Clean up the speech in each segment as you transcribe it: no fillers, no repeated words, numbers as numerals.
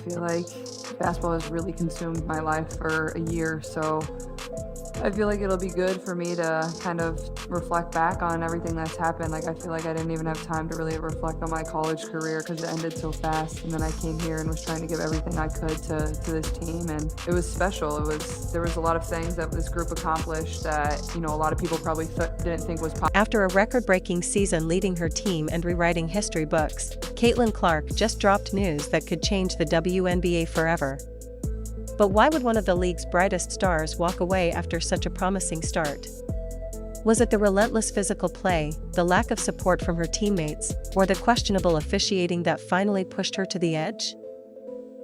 feel like basketball has really consumed my life for a year, so I feel like it'll be good for me to kind of reflect back on everything that's happened. Like, I feel like I didn't even have time to really reflect on my college career because it ended so fast. And then I came here and was trying to give everything I could to this team. And it was special. There was a lot of things that this group accomplished that, a lot of people probably didn't think was possible. After a record-breaking season leading her team and rewriting history books, Caitlin Clark just dropped news that could change the WNBA forever. But why would one of the league's brightest stars walk away after such a promising start? Was it the relentless physical play, the lack of support from her teammates, or the questionable officiating that finally pushed her to the edge?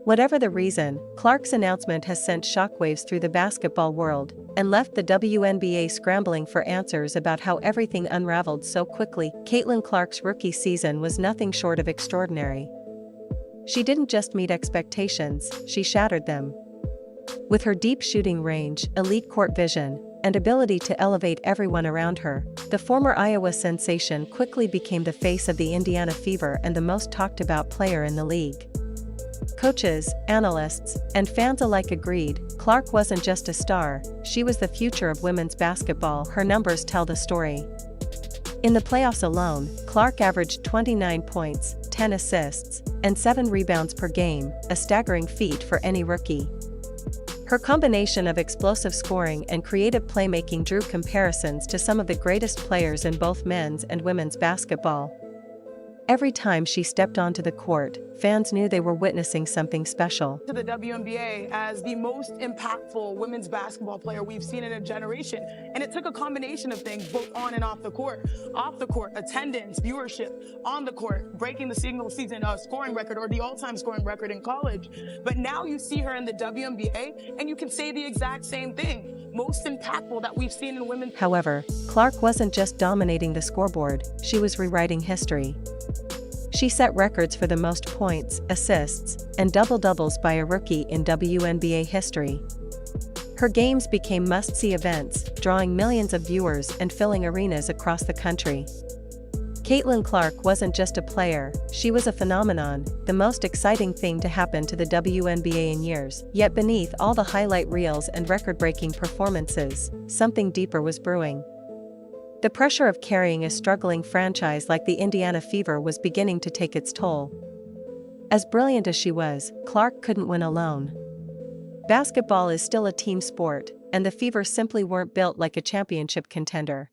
Whatever the reason, Clark's announcement has sent shockwaves through the basketball world and left the WNBA scrambling for answers about how everything unraveled so quickly. Caitlin Clark's rookie season was nothing short of extraordinary. She didn't just meet expectations, she shattered them. With her deep shooting range, elite court vision, and ability to elevate everyone around her, the former Iowa sensation quickly became the face of the Indiana Fever and the most talked about player in the league. Coaches, analysts, and fans alike agreed, Clark wasn't just a star, she was the future of women's basketball. Her numbers tell the story. In the playoffs alone, Clark averaged 29 points, 10 assists, and 7 rebounds per game, a staggering feat for any rookie. Her combination of explosive scoring and creative playmaking drew comparisons to some of the greatest players in both men's and women's basketball. Every time she stepped onto the court, fans knew they were witnessing something special. To the WNBA as the most impactful women's basketball player we've seen in a generation. And it took a combination of things, both on and off the court. Off the court, attendance, viewership. On the court, breaking the single season scoring record or the all-time scoring record in college. But now you see her in the WNBA and you can say the exact same thing. Most impactful that we've seen in women. However, Clark wasn't just dominating the scoreboard, she was rewriting history. She set records for the most points, assists, and double-doubles by a rookie in WNBA history. Her games became must-see events, drawing millions of viewers and filling arenas across the country. Caitlin Clark wasn't just a player, she was a phenomenon, the most exciting thing to happen to the WNBA in years. Yet beneath all the highlight reels and record-breaking performances, something deeper was brewing. The pressure of carrying a struggling franchise like the Indiana Fever was beginning to take its toll. As brilliant as she was, Clark couldn't win alone. Basketball is still a team sport, and the Fever simply weren't built like a championship contender.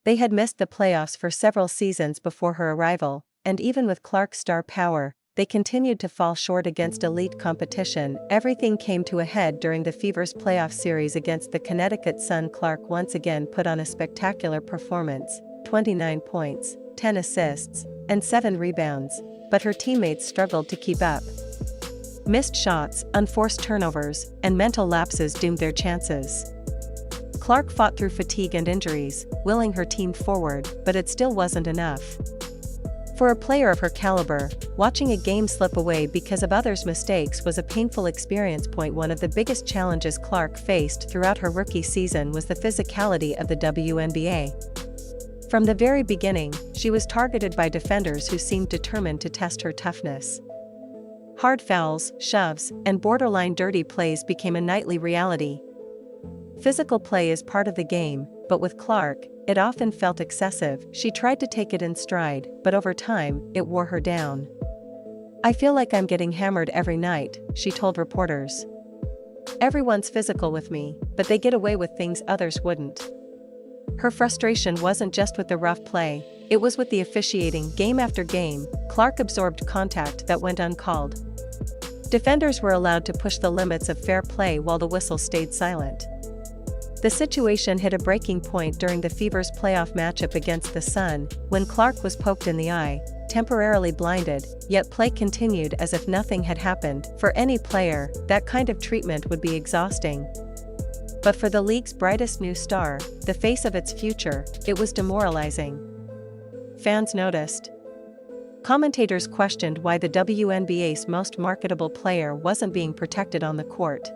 They had missed the playoffs for several seasons before her arrival, and even with Clark's star power, they continued to fall short against elite competition. Everything came to a head during the Fever's playoff series against the Connecticut Sun. Clark once again put on a spectacular performance, 29 points, 10 assists, and 7 rebounds, but her teammates struggled to keep up. Missed shots, unforced turnovers, and mental lapses doomed their chances. Clark fought through fatigue and injuries, willing her team forward, but it still wasn't enough. For a player of her caliber, watching a game slip away because of others' mistakes was a painful experience. One of the biggest challenges Clark faced throughout her rookie season was the physicality of the WNBA. From the very beginning, she was targeted by defenders who seemed determined to test her toughness. Hard fouls, shoves, and borderline dirty plays became a nightly reality. Physical play is part of the game, but with Clark, it often felt excessive. She tried to take it in stride, but over time, it wore her down. "I feel like I'm getting hammered every night," she told reporters. "Everyone's physical with me, but they get away with things others wouldn't." Her frustration wasn't just with the rough play, it was with the officiating. Game after game, Clark absorbed contact that went uncalled. Defenders were allowed to push the limits of fair play while the whistle stayed silent. The situation hit a breaking point during the Fever's playoff matchup against the Sun, when Clark was poked in the eye, temporarily blinded, yet play continued as if nothing had happened. For any player, that kind of treatment would be exhausting. But for the league's brightest new star, the face of its future, it was demoralizing. Fans noticed. Commentators questioned why the WNBA's most marketable player wasn't being protected on the court.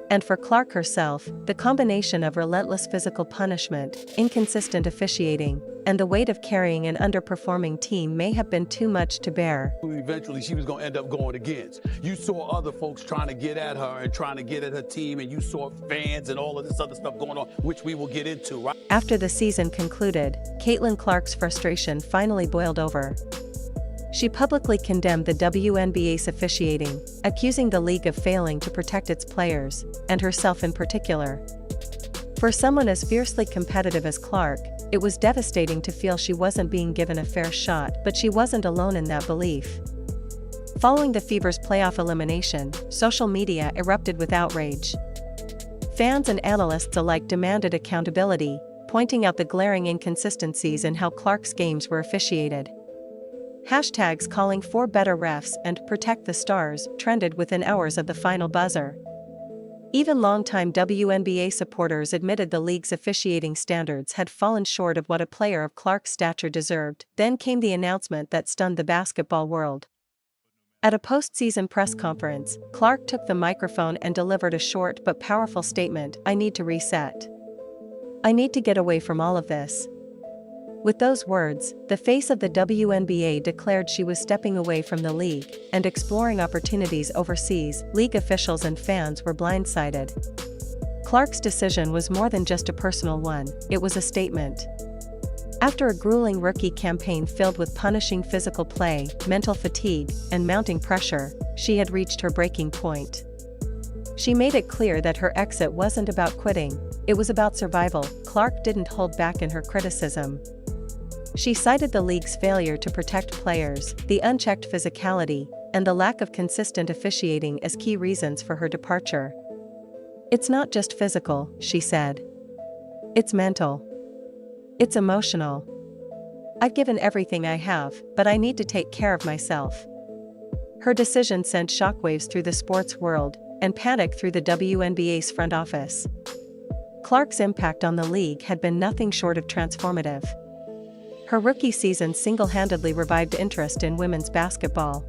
And for Clark herself, the combination of relentless physical punishment, inconsistent officiating, and the weight of carrying an underperforming team may have been too much to bear. Eventually, she was going to end up going against. You saw other folks trying to get at her and trying to get at her team, and you saw fans and all of this other stuff going on, which we will get into, right? After the season concluded, Caitlin Clark's frustration finally boiled over. She publicly condemned the WNBA's officiating, accusing the league of failing to protect its players, and herself in particular. For someone as fiercely competitive as Clark, it was devastating to feel she wasn't being given a fair shot, but she wasn't alone in that belief. Following the Fever's playoff elimination, social media erupted with outrage. Fans and analysts alike demanded accountability, pointing out the glaring inconsistencies in how Clark's games were officiated. Hashtags calling for better refs and protect the stars trended within hours of the final buzzer. Even longtime WNBA supporters admitted the league's officiating standards had fallen short of what a player of Clark's stature deserved. Then came the announcement that stunned the basketball world. At a postseason press conference, Clark took the microphone and delivered a short but powerful statement: "I need to reset. I need to get away from all of this." With those words, the face of the WNBA declared she was stepping away from the league and exploring opportunities overseas. League officials and fans were blindsided. Clark's decision was more than just a personal one, it was a statement. After a grueling rookie campaign filled with punishing physical play, mental fatigue, and mounting pressure, she had reached her breaking point. She made it clear that her exit wasn't about quitting, it was about survival. Clark didn't hold back in her criticism. She cited the league's failure to protect players, the unchecked physicality, and the lack of consistent officiating as key reasons for her departure. "It's not just physical," she said. "It's mental. It's emotional. I've given everything I have, but I need to take care of myself." Her decision sent shockwaves through the sports world, and panic through the WNBA's front office. Clark's impact on the league had been nothing short of transformative. Her rookie season single-handedly revived interest in women's basketball.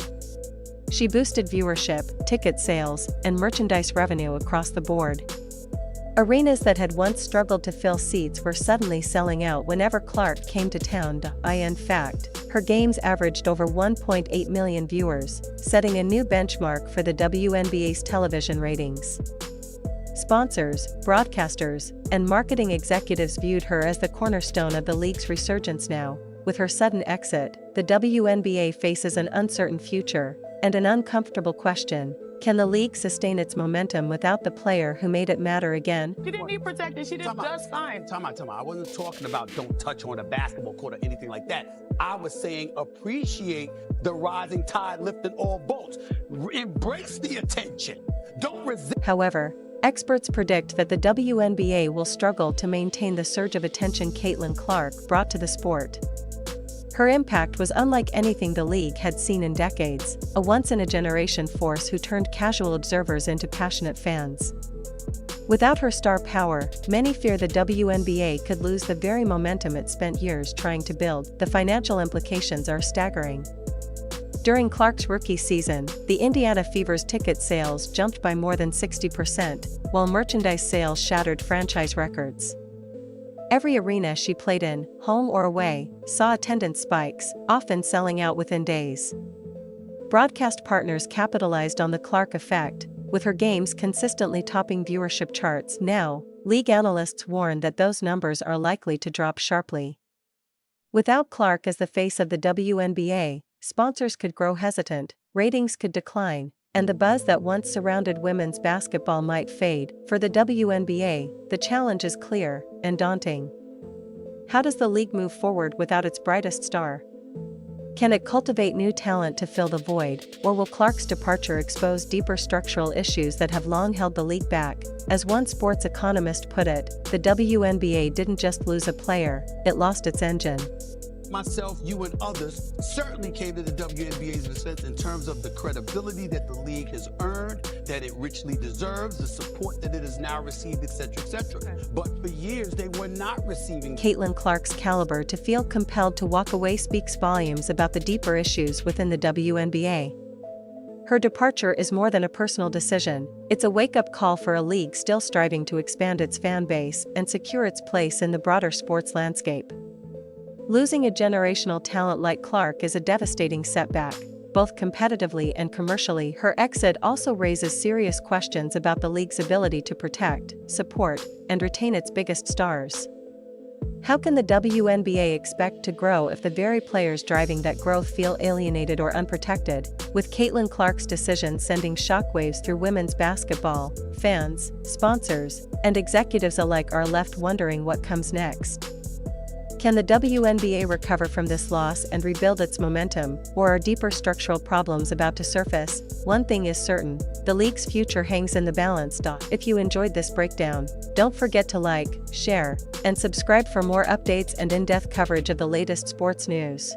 She boosted viewership, ticket sales, and merchandise revenue across the board. Arenas that had once struggled to fill seats were suddenly selling out whenever Clark came to town. In fact, her games averaged over 1.8 million viewers, setting a new benchmark for the WNBA's television ratings. Sponsors, broadcasters, and marketing executives viewed her as the cornerstone of the league's resurgence. Now, with her sudden exit, the WNBA faces an uncertain future, and an uncomfortable question: can the league sustain its momentum without the player who made it matter again? She didn't need protection, she did just fine. Time out. I wasn't talking about don't touch on a basketball court or anything like that. I was saying appreciate the rising tide lifting all boats. Embrace the attention. Don't resist. However, experts predict that the WNBA will struggle to maintain the surge of attention Caitlin Clark brought to the sport. Her impact was unlike anything the league had seen in decades, a once-in-a-generation force who turned casual observers into passionate fans. Without her star power, many fear the WNBA could lose the very momentum it spent years trying to build. The financial implications are staggering. During Clark's rookie season, the Indiana Fever's ticket sales jumped by more than 60%, while merchandise sales shattered franchise records. Every arena she played in, home or away, saw attendance spikes, often selling out within days. Broadcast partners capitalized on the Clark effect, with her games consistently topping viewership charts. Now, league analysts warn that those numbers are likely to drop sharply. Without Clark as the face of the WNBA, sponsors could grow hesitant, ratings could decline, and the buzz that once surrounded women's basketball might fade. For the WNBA, the challenge is clear and daunting. How does the league move forward without its brightest star? Can it cultivate new talent to fill the void, or will Clark's departure expose deeper structural issues that have long held the league back? As one sports economist put it, the WNBA didn't just lose a player, it lost its engine. Myself, you, and others certainly came to the WNBA's sense in terms of the credibility that the league has earned, that it richly deserves, the support that it has now received, etc., etc. But for years, they were not receiving. Caitlin Clark's caliber to feel compelled to walk away speaks volumes about the deeper issues within the WNBA. Her departure is more than a personal decision, it's a wake-up call for a league still striving to expand its fan base and secure its place in the broader sports landscape. Losing a generational talent like Clark is a devastating setback, both competitively and commercially. Her exit also raises serious questions about the league's ability to protect, support, and retain its biggest stars. How can the WNBA expect to grow if the very players driving that growth feel alienated or unprotected, with Caitlin Clark's decision sending shockwaves through women's basketball? Fans, sponsors, and executives alike are left wondering what comes next. Can the WNBA recover from this loss and rebuild its momentum, or are deeper structural problems about to surface? One thing is certain, the league's future hangs in the balance. If you enjoyed this breakdown, don't forget to like, share, and subscribe for more updates and in-depth coverage of the latest sports news.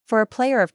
For a player of